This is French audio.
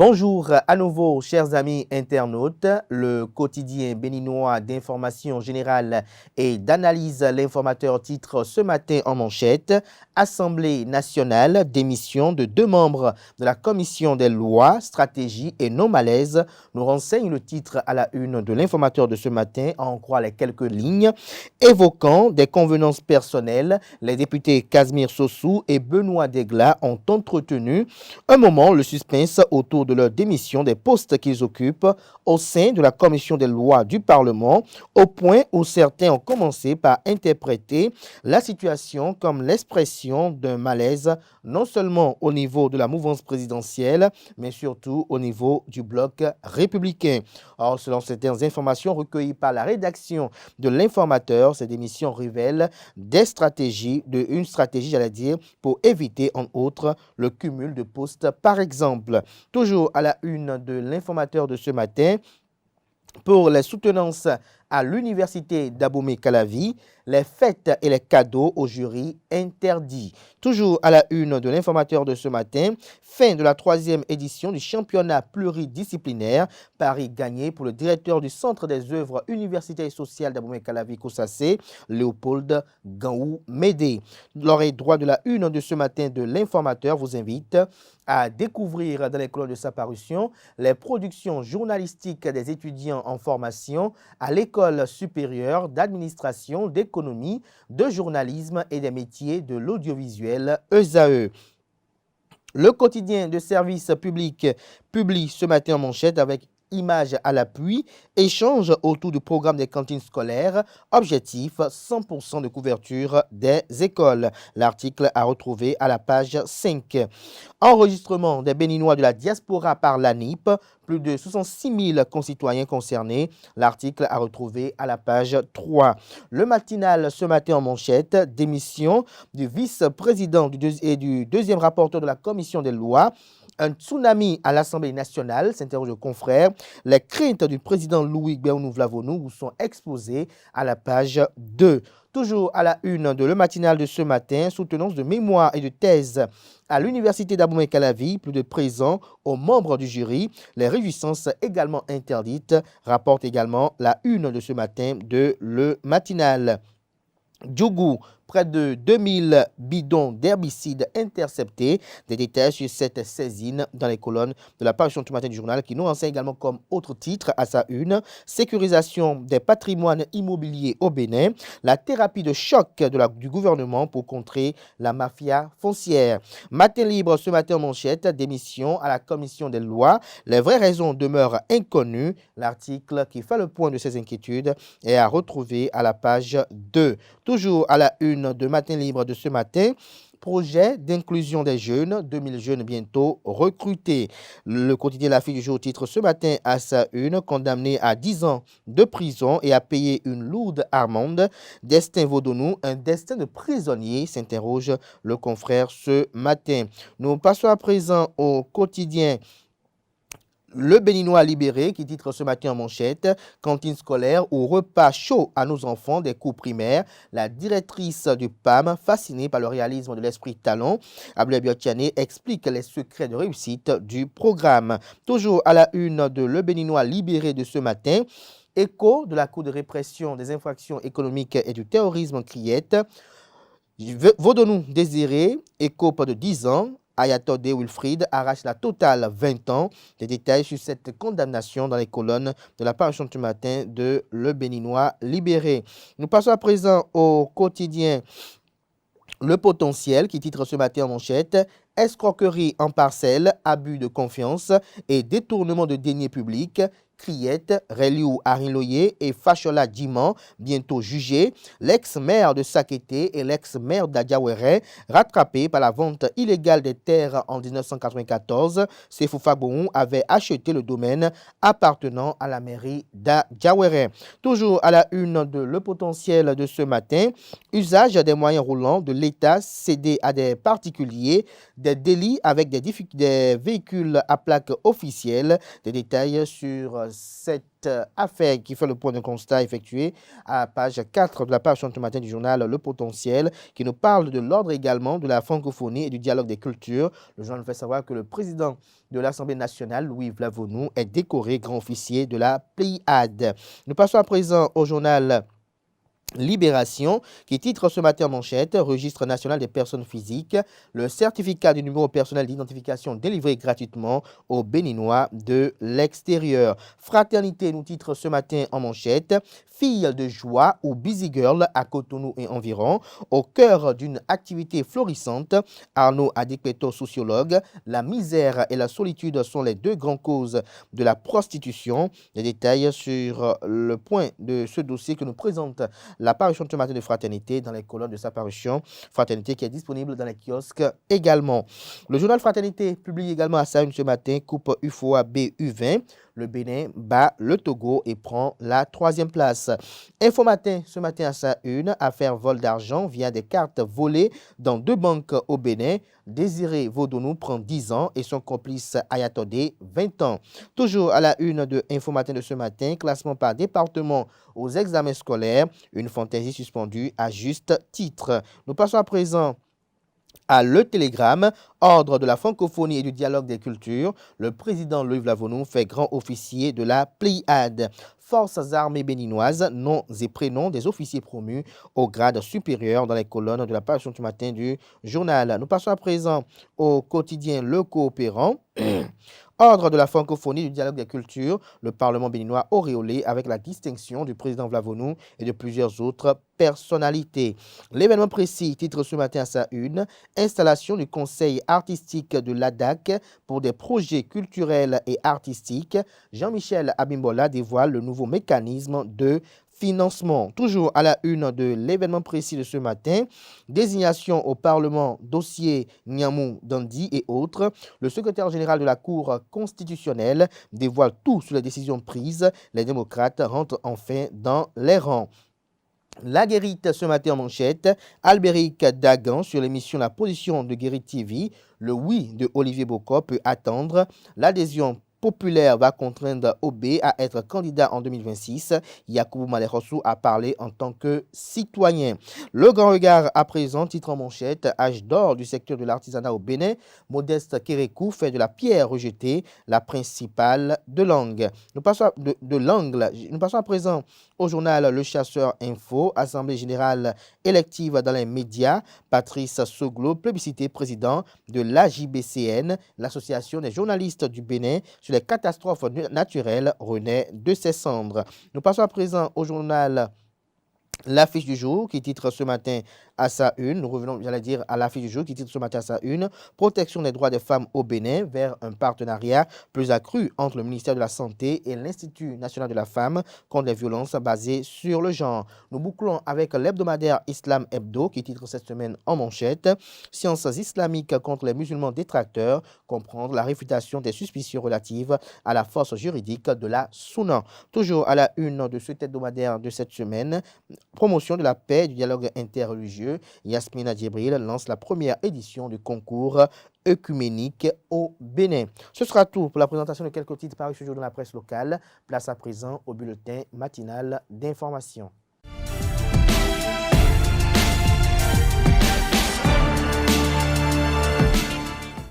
Bonjour à nouveau, chers amis internautes. Le quotidien béninois d'information générale et d'analyse L'Informateur titre ce matin en manchette Assemblée nationale, démission de 2 membres de la commission des lois, stratégie et non-malaise. Nous renseigne le titre à la une de L'Informateur de ce matin, à en croire les quelques lignes. Évoquant des convenances personnelles, les députés Casimir Sossou et Benoît Degla ont entretenu un moment le suspense autour de leur démission des postes qu'ils occupent au sein de la commission des lois du Parlement, au point où certains ont commencé par interpréter la situation comme l'expression d'un malaise, non seulement au niveau de la mouvance présidentielle, mais surtout au niveau du bloc républicain. Or, selon certaines informations recueillies par la rédaction de l'Informateur, ces démissions révèlent une stratégie, j'allais dire, pour éviter, entre autres, le cumul de postes, par exemple. Toujours à la une de l'Informateur de ce matin, pour les soutenances à l'université d'Abomey-Calavi, les fêtes et les cadeaux au jury interdits. Toujours à la une de l'Informateur de ce matin, fin de la 3e édition du championnat pluridisciplinaire. Paris gagné pour le directeur du Centre des œuvres universitaires et sociales d'Abomey-Calavi Kousassé, Léopold Gaou-Médé. L'oreille droit de la une de ce matin de l'Informateur vous invite à découvrir dans les colonnes de sa parution les productions journalistiques des étudiants en formation à l'École supérieure d'administration, d'économie, de journalisme et des métiers de l'audiovisuel ESAE. Le quotidien de service public publie ce matin en manchette avec images à l'appui, échange autour du programme des cantines scolaires, objectif 100% de couverture des écoles. L'article à retrouver à la page 5. Enregistrement des Béninois de la diaspora par l'ANIP, plus de 66 000 concitoyens concernés. L'article à retrouver à la page 3. Le matinal ce matin en manchette, démission du vice-président et du deuxième rapporteur de la commission des lois. Un tsunami à l'Assemblée nationale, s'interroge le confrère. Les craintes du président Louis Gbéonou-Vlavonou sont exposées à la page 2. Toujours à la une de Le Matinal de ce matin, soutenance de mémoire et de thèse à l'université d'Abomey-Calavi, plus de présents aux membres du jury. Les réjouissances également interdites, rapporte également la une de ce matin de Le Matinal. Djougou, près de 2000 bidons d'herbicides interceptés. Des détails sur cette saisine dans les colonnes de la parution du matin du journal qui nous renseigne également comme autre titre à sa une. Sécurisation des patrimoines immobiliers au Bénin. La thérapie de choc du gouvernement pour contrer la mafia foncière. Matin libre ce matin en manchette. Démission à la commission des lois. Les vraies raisons demeurent inconnues. L'article qui fait le point de ces inquiétudes est à retrouver à la page 2. Toujours à la une de Matin libre de ce matin, projet d'inclusion des jeunes, 2000 jeunes bientôt recrutés. Le quotidien La Fille du jour titre ce matin à sa une, condamné à 10 ans de prison et à payer une lourde amende. Destin Vodounou, un destin de prisonnier, s'interroge le confrère ce matin. Nous passons à présent au quotidien Le Béninois libéré qui titre ce matin en manchette cantine scolaire ou repas chaud à nos enfants des cours primaires. La directrice du PAM, fascinée par le réalisme de l'esprit talent, Abdoulaye Biotiané, explique les secrets de réussite du programme. Toujours à la une de Le Béninois libéré de ce matin, écho de la Cour de répression des infractions économiques et du terrorisme Criette. Vodounou désiré, écope de 10 ans. Ayatollah Wilfried arrache la totale 20 ans. Des détails sur cette condamnation dans les colonnes de la parution du matin de Le Béninois libéré. Nous passons à présent au quotidien Le Potentiel qui titre ce matin en manchette escroquerie en parcelle, abus de confiance et détournement de deniers publics. Criette, Reliou Arinloye et Fachola Diman, bientôt jugés. L'ex-maire de Sakété et l'ex-maire d'Adiawere, rattrapés par la vente illégale des terres en 1994. Sefoufa Bohou avait acheté le domaine appartenant à la mairie d'Adiawere. Toujours à la une de Le Potentiel de ce matin, usage des moyens roulants de l'État cédés à des particuliers, des délits avec des véhicules à plaque officielle. Des détails sur cette affaire qui fait le point d'un constat effectué à page 4 de la page ce matin du journal Le Potentiel, qui nous parle de l'ordre également de la francophonie et du dialogue des cultures. Le journal nous fait savoir que le président de l'Assemblée nationale, Louis Vlavonou, est décoré grand officier de la Pléiade. Nous passons à présent au journal Libération, qui titre ce matin en manchette, Registre national des personnes physiques, le certificat du numéro personnel d'identification délivré gratuitement aux Béninois de l'extérieur. Fraternité nous titre ce matin en manchette, fille de joie ou busy girl à Cotonou et environ, au cœur d'une activité florissante. Arnaud Adekpeto, sociologue, la misère et la solitude sont les deux grandes causes de la prostitution. Les détails sur le point de ce dossier que nous présente la parution de ce matin de Fraternité dans les colonnes de sa parution Fraternité qui est disponible dans les kiosques également. Le journal Fraternité publie également à Saïn ce matin Coupe UFOA BU20. Le Bénin bat le Togo et prend la 3e place. Info Matin, ce matin à sa une, affaire vol d'argent via des cartes volées dans 2 banques au Bénin. Désiré Vaudonou prend 10 ans et son complice Ayatodé 20 ans. Toujours à la une de Info Matin de ce matin, classement par département aux examens scolaires, une fantaisie suspendue à juste titre. Nous passons à présent à Le Télégramme, ordre de la francophonie et du dialogue des cultures. Le président Louis Vlavonou fait grand officier de la Pléiade. Forces armées béninoises, noms et prénoms des officiers promus au grade supérieur dans les colonnes de la page du matin du journal. Nous passons à présent au quotidien Le Coopérant. Ordre de la francophonie et du dialogue des cultures, le Parlement béninois auréolé avec la distinction du président Vlavonou et de plusieurs autres personnalités. L'événement précis titre ce matin à sa une, installation du conseil artistique de l'ADAC pour des projets culturels et artistiques. Jean-Michel Abimbola dévoile le nouveau mécanisme de financement. Toujours à la une de l'événement précis de ce matin, désignation au Parlement, dossier Niamou Dandi et autres. Le secrétaire général de la Cour constitutionnelle dévoile tout sur les décisions prises. Les démocrates rentrent enfin dans les rangs. La Guérite ce matin en manchette, Albéric Dagan sur l'émission La Position de Guérite TV. Le oui de Olivier Bocco peut attendre. L'adhésion populaire va contraindre OB à être candidat en 2026. Yacoubou Malekhossou a parlé en tant que citoyen. Le grand regard à présent, titre en manchette, âge d'or du secteur de l'artisanat au Bénin. Modeste Kérékou fait de la pierre rejetée la principale de langue. Nous passons Nous passons à présent au journal Le Chasseur Info, Assemblée générale élective dans les médias. Patrice Soglo, plébiscité président de l'AJBCN, l'association des journalistes du Bénin, sur les catastrophes naturelles, renaît de ses cendres. Nous passons à présent au journal L'affiche du jour qui titre ce matin à sa une, nous revenons, à l'affiche du jour qui titre ce matin à sa une, protection des droits des femmes au Bénin vers un partenariat plus accru entre le ministère de la Santé et l'Institut national de la femme contre les violences basées sur le genre. Nous bouclons avec l'hebdomadaire Islam Hebdo qui titre cette semaine en manchette, sciences islamiques contre les musulmans détracteurs, comprendre la réfutation des suspicions relatives à la force juridique de la Sunna. Toujours à la une de cet hebdomadaire de cette semaine, promotion de la paix et du dialogue interreligieux. Yasmina Djibril lance la première édition du concours œcuménique au Bénin. Ce sera tout pour la présentation de quelques titres parus ce jour dans la presse locale. Place à présent au bulletin matinal d'information.